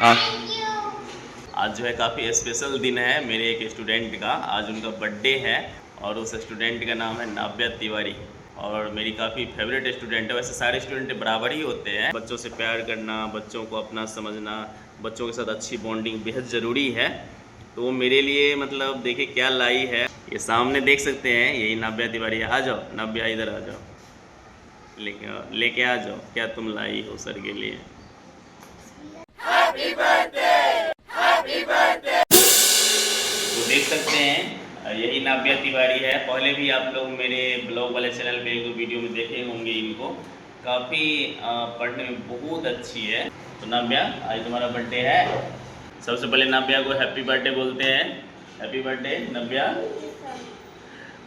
हाँ, आज जो है काफ़ी स्पेशल दिन है मेरे एक स्टूडेंट का। आज उनका बर्थडे है और उस स्टूडेंट का नाम है नाव्या तिवारी और मेरी काफ़ी फेवरेट स्टूडेंट है। वैसे सारे स्टूडेंट बराबर ही होते हैं। बच्चों से प्यार करना, बच्चों को अपना समझना, बच्चों के साथ अच्छी बॉन्डिंग बेहद ज़रूरी है। तो वो मेरे लिए मतलब देखिए क्या लाई है, ये सामने देख सकते हैं, यही नाव्या तिवारी है। आ जाओ नाव्या, इधर आ जाओ, लेके आ जाओ, क्या तुम लाई हो सर के लिए। तो देख सकते हैं यही नाव्या तिवारी है। पहले भी आप लोग मेरे ब्लॉग वाले चैनल पे एक दो वीडियो में देखे होंगे इनको। काफ़ी पढ़ने में बहुत अच्छी है। तो नाव्या, आज तुम्हारा बर्थडे है। सबसे पहले नाव्या को हैप्पी बर्थडे बोलते हैं। हैप्पी बर्थडे नाव्या,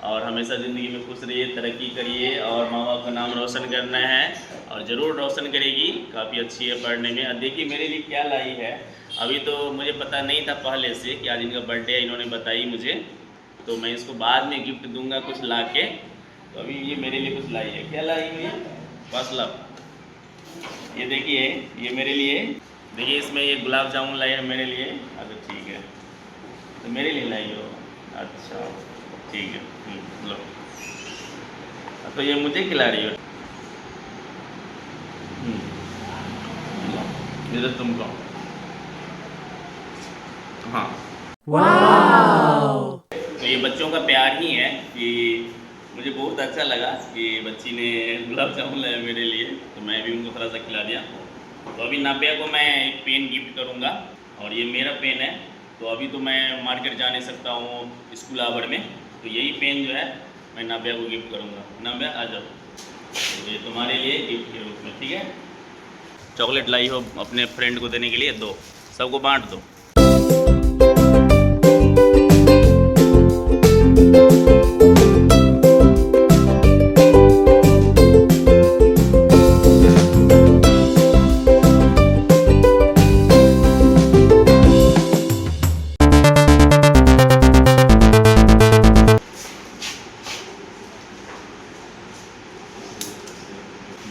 और हमेशा ज़िंदगी में खुश रहिए, तरक्की करिए और माँ बाप का नाम रोशन करना है और ज़रूर रोशन करेगी। काफ़ी अच्छी है पढ़ने में। अब देखिए मेरे लिए क्या लाई है। अभी तो मुझे पता नहीं था पहले से कि आज इनका बर्थडे है, इन्होंने बताई मुझे, तो मैं इसको बाद में गिफ्ट दूंगा कुछ ला के। तो अभी ये मेरे लिए कुछ लाई है। क्या लाई हुई है? फासला। ये देखिए, ये मेरे लिए, देखिए इसमें ये गुलाब जामुन लाई है मेरे लिए। अच्छा ठीक है, तो मेरे लिए लाई हो। अच्छा ठीक है, लो। तो ये मुझे खिला रही हो। लो, ये तो तुमको। हाँ, वाओ! तो ये बच्चों का प्यार ही है कि मुझे बहुत अच्छा लगा कि बच्ची ने गुलाब जामुन लाया मेरे लिए, तो मैं भी उनको थोड़ा सा खिला दिया। तो अभी नाव्या को मैं एक पेन गिफ्ट करूँगा और ये मेरा पेन है। तो अभी तो मैं मार्केट जा नहीं सकता हूँ स्कूल आवर में, तो यही पेन जो है मैं नाव्या को गिफ्ट करूँगा। नाव्या आ जाओ, तो ये तुम्हारे लिए गिफ्ट के रूप में, ठीक है। चॉकलेट लाई हो अपने फ्रेंड को देने के लिए, दो, सबको बांट दो।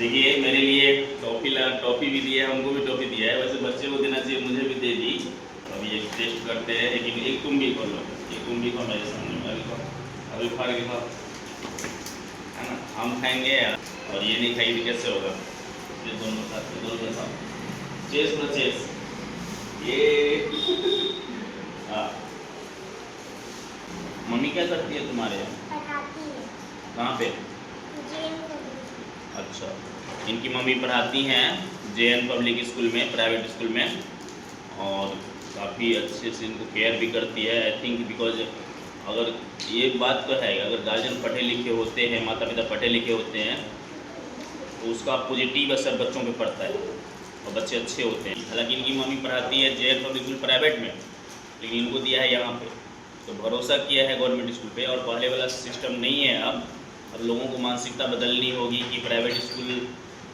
देखिए मेरे लिए टॉफ़ी भी दिया है, उनको भी टॉफ़ी दिया है। वैसे बच्चे को देना चाहिए, मुझे भी दे दी। तो अभी एक टेस्ट करते हैं। एक तुम भी खो लो, एक तुम भी खो मेरे सामने। अभी खाओ, अभी फाड़ के खाओ, है ना। हम खाएंगे और ये नहीं खाएंगे कैसे होगा। ये दोनों साथ में, दोनों साथ चेस प्लस चेस। ये हाँ, मम्मी क्या करती है तुम्हारे यहाँ? पढ़ाती है। कहाँ पे? JN public. अच्छा, इनकी मम्मी पढ़ाती हैं जेएन पब्लिक स्कूल में, प्राइवेट स्कूल में, और काफ़ी अच्छे से इनको केयर भी करती है। आई थिंक बिकॉज अगर ये बात तो है, अगर गार्जियन पढ़े लिखे होते हैं, माता पिता पढ़े लिखे होते हैं, तो उसका पॉजिटिव असर बच्चों पे पड़ता है और बच्चे अच्छे होते हैं। हालांकि इनकी मम्मी पढ़ाती है जेएन पब्लिक स्कूल प्राइवेट में, लेकिन इनको दिया है यहाँ पे, तो भरोसा किया है गवर्नमेंट स्कूल पे। और पहले वाला सिस्टम नहीं है अब लोगों को मानसिकता बदलनी होगी कि प्राइवेट स्कूल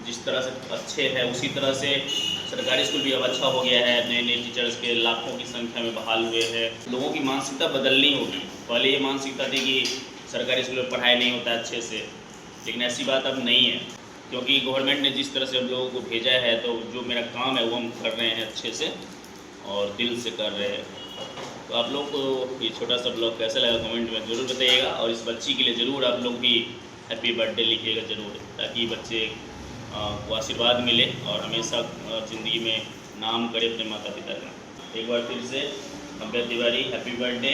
जिस तरह से अच्छे है उसी तरह से सरकारी स्कूल भी अब अच्छा हो गया है। नए नए टीचर्स के लाखों की संख्या में बहाल हुए हैं। लोगों की मानसिकता बदलनी होगी। पहले ये मानसिकता थी कि सरकारी स्कूल में पढ़ाई नहीं होता अच्छे से, लेकिन ऐसी बात अब नहीं है, क्योंकि गवर्नमेंट ने जिस तरह से अब लोगों को भेजा है, तो जो मेरा काम है वो हम कर रहे हैं अच्छे से और दिल से कर रहे हैं। तो आप लोग को ये छोटा सा ब्लॉग कैसा लगा कमेंट में ज़रूर बताइएगा, और इस बच्ची के लिए ज़रूर आप लोग भी हैप्पी बर्थडे लिखिएगा ज़रूर, ताकि बच्चे को आशीर्वाद मिले और हमेशा ज़िंदगी में नाम करे अपने माता पिता का। एक बार फिर से नाव्या तिवारी हैप्पी बर्थडे।